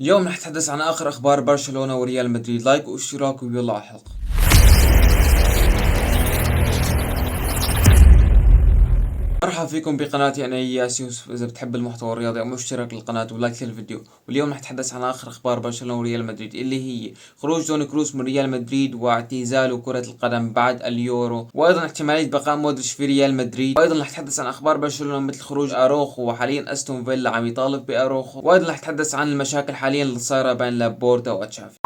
اليوم رح نتحدث عن آخر أخبار برشلونة وريال مدريد. لايك واشتراك ويلا على الحلقة. مرحبا فيكم بقناتي، أنا إياس يوسف. إذا بتحب المحتوى الرياضي أو مشترك للقناة ولايك للفيديو. واليوم رح نتحدث عن آخر أخبار برشلونة وريال مدريد، اللي هي خروج توني كروس من ريال مدريد واعتزاله كرة القدم بعد اليورو، وأيضا احتمالية بقاء مودريتش في ريال مدريد. وأيضا رح نتحدث عن أخبار برشلونة مثل خروج أروخو، وحاليا أستون فيلا عم يطالب بأروخو. وأيضا رح نتحدث عن المشاكل حاليا اللي صايرة بين لابورتا وتشافي.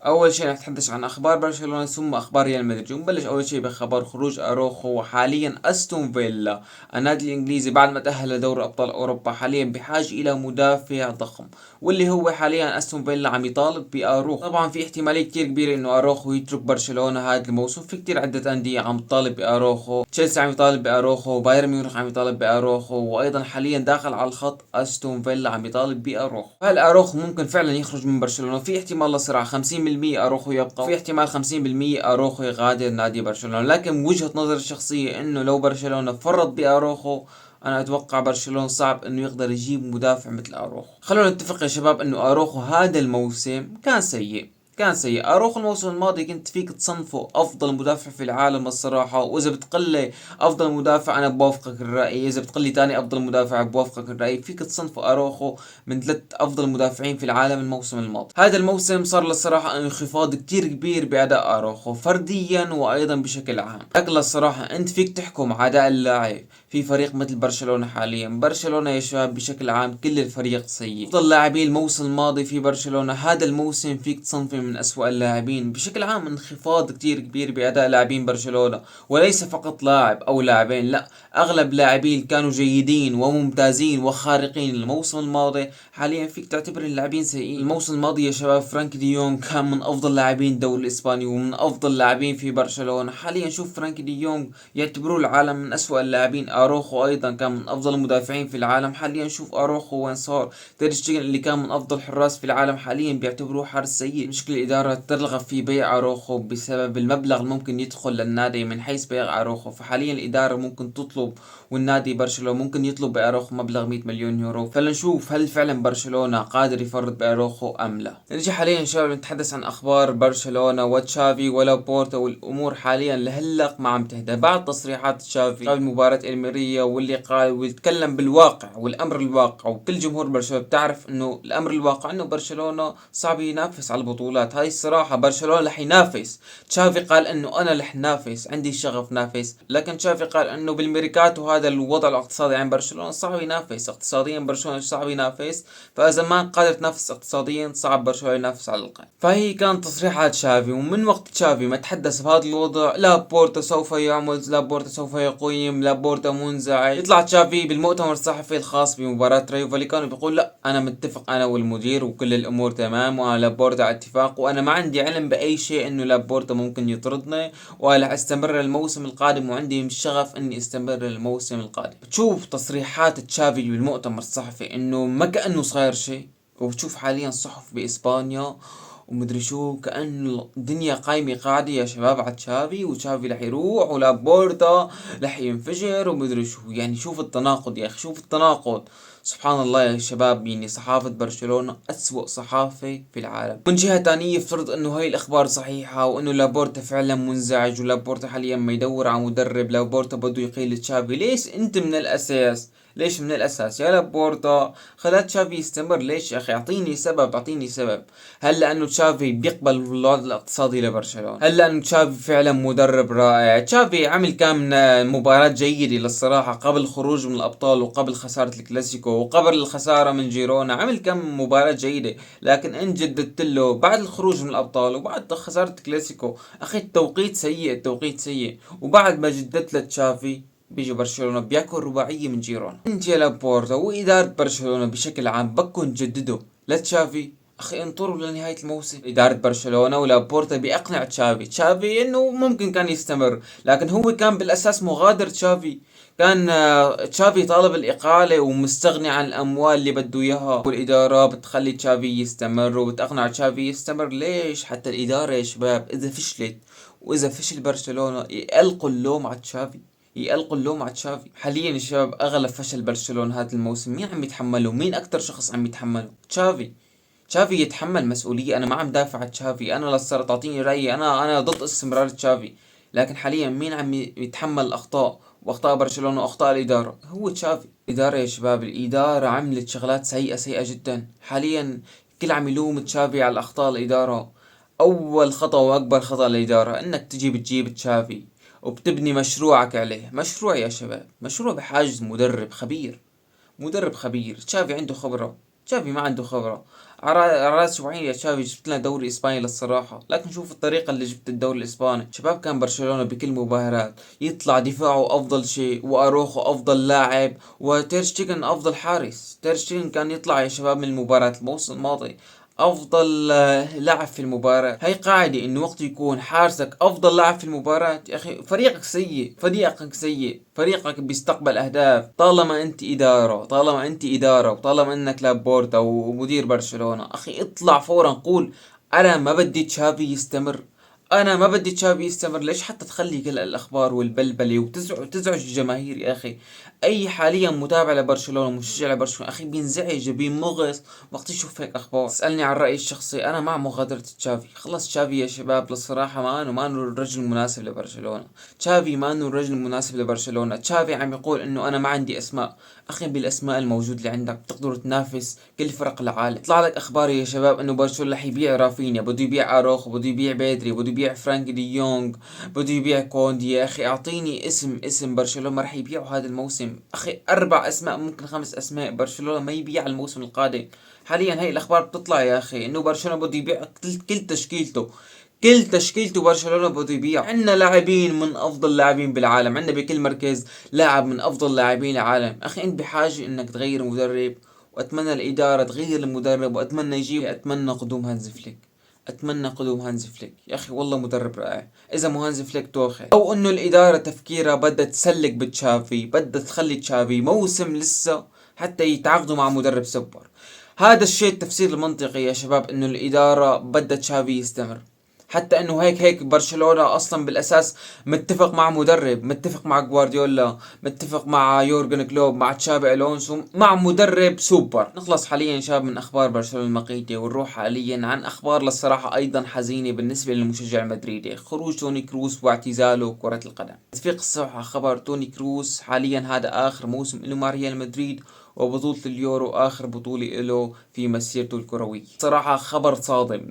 اول شيء رح نتحدث عن اخبار برشلونه ثم اخبار ريال مدريد، ونبلش اول شيء بخبر خروج اروخو. وحاليا استون فيلا النادي الانجليزي بعد ما تاهل لدوري ابطال اوروبا حاليا بحاجه الى مدافع ضخم، واللي هو حاليا استون فيلا عم يطالب باروخو. طبعا في احتماليه كثير كبيره انه اروخو يترك برشلونه هذا الموسم، في كثير عده انديه عم تطالب باروخو، تشيلسي عم يطالب باروخو، بايرن ميونخ عم يطالب باروخو، وايضا حاليا داخل على الخط استون فيلا عم يطالب باروخو. هل اروخو ممكن فعلا يخرج من برشلونه؟ في احتمال للصراع 50% اروخو يبقى، وفي احتمال 50% اروخو يغادر نادي برشلونه. لكن من وجهه نظري الشخصيه انه لو برشلونه فرط باروخو، انا اتوقع برشلونة صعب انه يقدر يجيب مدافع مثل اروخو. خلونا نتفق يا شباب انه اروخو هذا الموسم كان سيء. اروخو الموسم الماضي كنت فيك تصنفه افضل مدافع في العالم الصراحة، واذا بتقلي افضل مدافع انا بوافقك الرأي، اذا بتقلي تاني افضل مدافع بوافقك الرأي. فيك تصنفه اروخو من 3 افضل مدافعين في العالم الموسم الماضي. هذا الموسم صار للصراحة انخفاض كتير كبير باداء اروخو فرديا وايضا بشكل عام. لكن للصراحة انت فيك تحكم على اداء اللاعب في فريق مثل برشلونة. حاليا برشلونة يا شباب بشكل عام كل الفريق سيء. افضل لاعبين الموسم الماضي في برشلونة هذا الموسم فيك تصنفه من اسوأ اللاعبين. بشكل عام انخفاض كتير كبير باداء لاعبين برشلونة، وليس فقط لاعب او لاعبين، لا، اغلب لاعبين كانوا جيدين وممتازين وخارقين الموسم الماضي حاليا فيك تعتبر اللاعبين سيئين. الموسم الماضي يا شباب فرانك ديونج كان من افضل لاعبين الدوري الاسباني ومن افضل لاعبين في برشلونة. حاليا شوف فرانك ديونج يعتبروه العالم من اسوأ اللاعبين. اروخو ايضا كان من افضل المدافعين في العالم، حاليا شوف اروخو وين صار. تير شتيجن اللي كان من افضل حراس في العالم حاليا بيعتبروه حارس سيء. مشكلة الادارة ترغب في بيع اروخو بسبب المبلغ الممكن يدخل للنادي من حيث بيع اروخو. فحاليا الادارة ممكن تطلب، والنادي برشلونة ممكن يطلب باروخو مبلغ 100 مليون يورو. فلنشوف هل فعلا برشلونة قادر يفرط باروخو ام لا. نجي حاليا شباب نتحدث عن اخبار برشلونة وتشافي ولابورتا، والامور حاليا لهلق ما عم تهدى بعد تصريحات تشافي قبل مباراة الميريا، واللي قال ويتكلم بالواقع والامر الواقع. وكل جمهور برشلونة بتعرف انه الامر الواقع انه برشلونة صعب ينافس على البطولات. هاي الصراحة برشلونة رح ينافس. تشافي قال انه انا رح نافس، عندي شغف نافس. لكن تشافي قال انه بالميركاتو هذا الوضع الاقتصادي عند برشلونة صعب ينافس اقتصاديا، برشلونة صعب ينافس. فاذا ما قادر تنافس اقتصاديا صعب برشلونة ينافس على القمة. فهي كانت تصريحات تشافي. ومن وقت تشافي ما تحدث بهذا الوضع لابورتا سوف يعمل، لابورتا سوف يقيم، لابورتا منزعج. يطلع تشافي بالمؤتمر الصحفي الخاص بمباراة ريو فاليكانو بيقول لا انا متفق انا والمدير وكل الامور تمام، وانا لابورتا على اتفاق، وانا ما عندي علم باي شيء انه لابورتا ممكن يطردني، ولا استمر الموسم القادم، وعندي الشغف اني استمر الموسم القادم. بتشوف تصريحات تشافي بالمؤتمر الصحفي انه ما كانه صاير شيء. وبتشوف حاليا صحف باسبانيا ومدري شو كأن الدنيا قايمة قاعدة يا شباب على تشافي، وتشافي رح يروح ولابورتا رح ينفجر ومدري شو. يعني شوف التناقض يا اخي، شوف التناقض. سبحان الله يا شباب، يعني صحافة برشلونة أسوأ صحافة في العالم. من جهة تانية يفترض انه هاي الاخبار صحيحة وانه لابورتا فعلا منزعج، ولابورتا حاليا ما يدور على مدرب، لابورتا بده يقيل تشافي. ليش انت من الاساس، ليش من الاساس يا لابورتا خلات تشافي يستمر؟ ليش يا اخي؟ اعطيني سبب، اعطيني سبب. هل لانه تشافي بيقبل الوضع الاقتصادي لبرشلونة؟ هل لانه تشافي فعلا مدرب رائع؟ تشافي عمل كم مباراة جيدة للصراحة قبل الخروج من الابطال وقبل خسارة الكلاسيكو وقبل الخسارة من جيرونا، عمل كم مباراة جيدة. لكن ان جددت له بعد الخروج من الابطال وبعد خسارة الكلاسيكو، اخي التوقيت سيء، التوقيت سيء. وبعد ما جددت لتشافي بيجي برشلونة بياكل رباعية من جيرونا. انت يا لابورتا وإدارة برشلونة بشكل عام بكون جددوا لتشافي. اخي انطروا لنهاية الموسم. إدارة برشلونة ولابورتا بيقنع تشافي انه ممكن كان يستمر، لكن هو كان بالاساس مغادر تشافي. كان تشافي طالب الإقالة ومستغني عن الأموال اللي بده إياها، والإدارة بتخلي تشافي يستمر وبتقنع تشافي يستمر. ليش؟ حتى الإدارة يا شباب إذا فشلت وإذا فشل برشلونة يلقوا اللوم على تشافي، يلقوا اللوم على تشافي. حاليا يا شباب اغلب فشل برشلونة هذا الموسم مين عم يتحمله؟ مين اكتر شخص عم يتحمله؟ تشافي. تشافي يتحمل مسؤولية. انا ما عم دافع عن تشافي، انا للصراحة تعطيني رأيي، انا ضد استمرار تشافي. لكن حاليا مين عم يتحمل الاخطاء واخطاء برشلونة واخطاء الادارة؟ هو تشافي. الادارة يا شباب، الادارة عملت شغلات سيئة سيئة جدا حاليا. الكل عم يلوم تشافي على اخطاء الادارة. اول خطأ واكبر خطأ للادارة انك تجيب تشافي وبتبني مشروعك عليه. مشروع يا شباب، مشروع بحاجة مدرب خبير. مدرب خبير. تشافي عنده خبرة؟ تشافي ما عنده خبرة. على راس شوعين يا تشافي جبت لنا دوري اسباني للصراحة، لكن شوف الطريقة اللي جبت الدوري الاسباني. شباب كان برشلونة بكل مباريات يطلع دفاعه افضل شيء، واروخو افضل لاعب، وتيرشتيجن افضل حارس. تيرشتيجن كان يطلع يا شباب من المباراة الموسم الماضي افضل لاعب في المباراة. هاي قاعدة انه وقت يكون حارسك افضل لاعب في المباراة، يا اخي فريقك سيء، فريقك سيء، فريقك بيستقبل اهداف. طالما انت ادارة وطالما انك لابورتا ومدير برشلونة، اخي اطلع فورا قول انا ما بدي تشافي يستمر. انا ما بدي تشافي يستمر. ليش حتى تخلي كل الاخبار والبلبله وتزعج الجماهير يا اخي؟ اي حاليا متابع لبرشلونه، مشجع لبرشلونه، اخي بينزعج بينمغص وقت يشوف هيك اخبار. اسالني عن رايي الشخصي، انا مع مغادره تشافي. خلص تشافي يا شباب للصراحه ما انه الرجل المناسب لبرشلونه. تشافي ما انه الرجل المناسب لبرشلونه. تشافي عم يقول انه انا ما عندي اسماء. اخي بالاسماء الموجود اللي عندك بتقدر تنافس كل فرق العالم. طلع لك اخبار يا شباب انه برشلونه رح يبيع رافينيا، بده يبيع اروخو، بده يبيع بيدري، بده يبيع فرانك دي يونغ، بده يبيع كوندي. يا اخي اعطيني اسم برشلونه ما رح يبيعه هذا الموسم. اخي 4 اسماء، ممكن 5 اسماء برشلونه ما يبيع الموسم القادم. حاليا هاي الاخبار بتطلع يا اخي انه برشلونه بده يبيع كل تشكيلته. كل تشكيلته برشلونة بده يبيع. عندنا لاعبين من افضل لاعبين بالعالم، عندنا بكل مركز لاعب من افضل لاعبين العالم. اخي انت بحاجة انك تغير مدرب، واتمنى الادارة تغير المدرب، اتمنى قدوم هانز فليك. اتمنى قدوم هانز فليك يا اخي، والله مدرب رائع. اذا مو هانز فليك توخي، او انه الادارة تفكيرها بدها تسلك بتشافي، بدها تخلي تشافي موسم لسه حتى يتعاقدوا مع مدرب سوبر. هذا الشيء التفسير المنطقي يا شباب، انه الادارة بدها تشافي يستمر. حتى انه هيك برشلونة اصلا بالاساس متفق مع مدرب، متفق مع جوارديولا، متفق مع يورجن كلوب، مع تشابي الونسو، مع مدرب سوبر. نخلص حاليا شباب من اخبار برشلونة المقيتة، ونروح حاليا عن اخبار للصراحة ايضا حزينة بالنسبة للمشجع المدريدي. خروج توني كروس واعتزاله كرة القدم. تدفيق الصحة خبر توني كروس حاليا هذا اخر موسم له مع ريال مدريد، وبطولة اليورو آخر بطولة له في مسيرته الكروية. صراحة خبر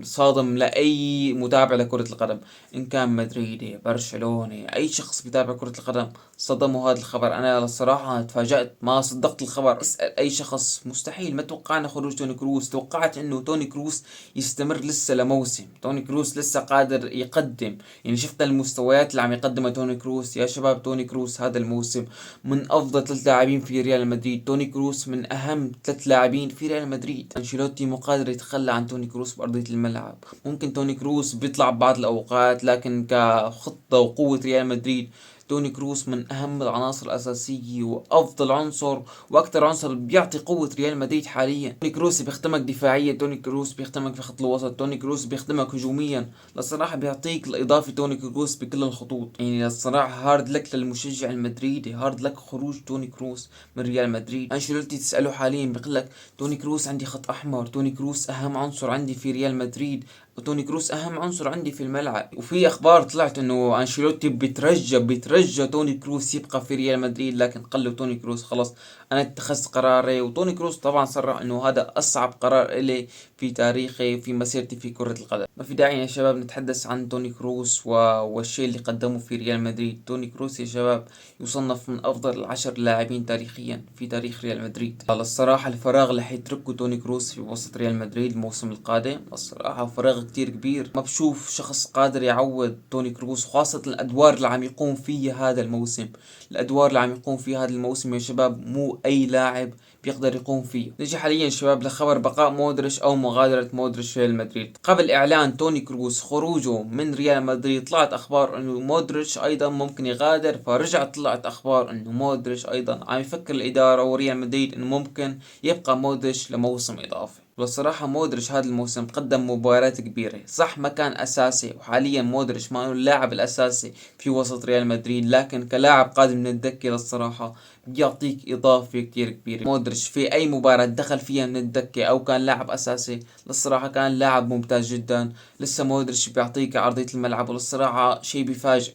صادم لأي متابع لكرة القدم، إن كان مدريدي، برشلوني، أي شخص بيتابع كرة القدم صدمه هذا الخبر. أنا الصراحة تفاجأت، ما صدقت الخبر. اسأل أي شخص، مستحيل. ما توقعنا خروج توني كروس. توقعت إنه توني كروس يستمر لسه لموسم. توني كروس لسه قادر يقدم. يعني شفنا المستويات اللي عم يقدمها توني كروس يا شباب. توني كروس هذا الموسم من افضل 3 لاعبين في ريال مدريد. توني كروس من اهم 3 لاعبين في ريال مدريد. انشيلوتي مو قادر يتخلى عن توني كروس بارضية الملعب. ممكن توني كروس بيطلع ببعض الاوقات، لكن كخطة وقوة ريال مدريد توني كروس من اهم العناصر الاساسية وافضل عنصر واكثر عنصر بيعطي قوة ريال مدريد حاليا. توني كروس بيخدمك دفاعيا، توني كروس بيخدمك في خط الوسط، توني كروس بيخدمك هجوميا. للصراحة بيعطيك الاضافة توني كروس بكل الخطوط. يعني الصراحة هارد لك للمشجع المدريدي، هارد لك خروج توني كروس من ريال مدريد. انشيلوتي تسأله حاليا بيقول لك توني كروس عندي خط احمر، توني كروس اهم عنصر عندي في ريال مدريد، وتوني كروس اهم عنصر عندي في الملعب. وفي اخبار طلعت انه انشيلوتي بيترجى توني كروس يبقى في ريال مدريد، لكن قال له توني كروس خلص انا اتخذت قراري. وتوني كروس طبعا صرح انه هذا اصعب قرار الي في تاريخي في مسيرتي في كرة القدم. ما في داعي يا شباب نتحدث عن توني كروس والشيء اللي قدمه في ريال مدريد. توني كروس يا شباب يصنف من افضل 10 لاعبين تاريخيا في تاريخ ريال مدريد. الصراحة الفراغ اللي حيتركه توني كروس في وسط ريال مدريد الموسم القادم الصراحة فراغ كتير كبير. ما بشوف شخص قادر يعوض توني كروس، خاصة الادوار اللي عم يقوم فيها هذا الموسم. الادوار اللي عم يقوم فيها هذا الموسم يا شباب مو اي لاعب بيقدر يقوم فيه. نجي حاليا شباب لخبر بقاء مودريتش او مغادرة مودريتش ريال مدريد. قبل اعلان توني كروس خروجه من ريال مدريد طلعت اخبار انه مودريتش ايضا ممكن يغادر، فرجعت طلعت اخبار انه مودريتش ايضا عم يفكر الادارة وريال مدريد انه ممكن يبقى مودريتش لموسم اضافي. والصراحة مودريتش هذا الموسم قدم مباريات كبيرة، صح ما كان أساسي، وحاليا مودريتش ما هو اللاعب الأساسي في وسط ريال مدريد، لكن كلاعب قادم من الدكة للصراحة يعطيك إضافة كتير كبيرة. مودريتش في أي مباراة دخل فيها من الدكة أو كان لاعب أساسي للصراحة كان لاعب ممتاز جدا. لسه مودريتش بيعطيك عرضية الملعب، وللصراحة شيء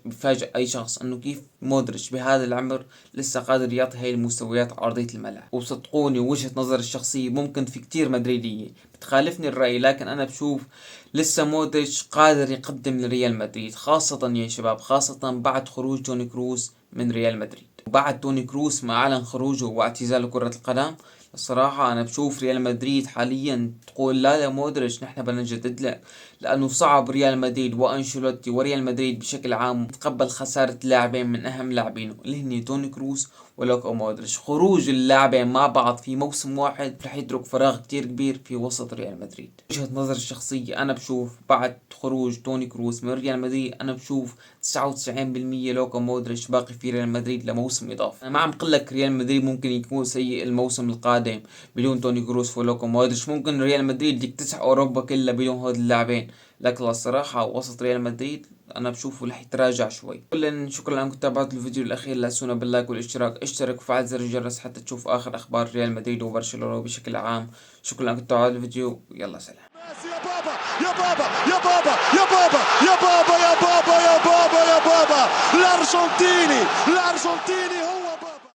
بيفاجئ أي شخص إنه كيف مودريتش بهذا العمر لسه قادر يعطي هاي المستويات عرضية الملعب. وصدقوني وجهة نظر الشخصية ممكن في كتير مدريدية بتخالفني الرأي، لكن أنا بشوف لسه مودريتش قادر يقدم لريال مدريد، خاصة يا شباب خاصة بعد خروج توني كروس من ريال مدريد، وبعد توني كروس ما أعلن خروجه واعتزاله كرة القدم. الصراحة أنا بشوف ريال مدريد حاليا تقول لا لمودريتش نحن بدنا نجدد له، لأنه صعب ريال مدريد وأنشيلوتي وريال مدريد بشكل عام تقبل خسارة لاعبين من أهم لاعبينه اللي هن توني كروس ولوكا مودريتش. خروج اللاعبين مع بعض في موسم واحد رح يترك فراغ كتير كبير في وسط ريال مدريد. وجهة نظر الشخصية أنا بشوف بعد خروج توني كروس من ريال مدريد أنا بشوف 99% لوكا مودريتش باقي في ريال مدريد لموسم إضافي. أنا ما عم قلك ريال مدريد ممكن يكون سيء الموسم القادم بدون توني كروس ولوكا مودريتش، ممكن ريال مدريد يكتسح أوروبا كلها بدون هذول اللاعبين، لكن الصراحة وسط ريال مدريد أنا بشوفه رح يتراجع شوي. كلا شكرا لأنكم تابعتوا الفيديو الأخير، لا تنسونا باللايك والاشتراك، اشترك وفعل زر الجرس حتى تشوف آخر أخبار ريال مدريد وبرشلونة بشكل عام. شكرا لأنكم تابعتوا الفيديو، يلا سلام. يا بابا يا بابا يا بابا يا بابا يا بابا يا بابا يا بابا يا بابا الارجنتيني هو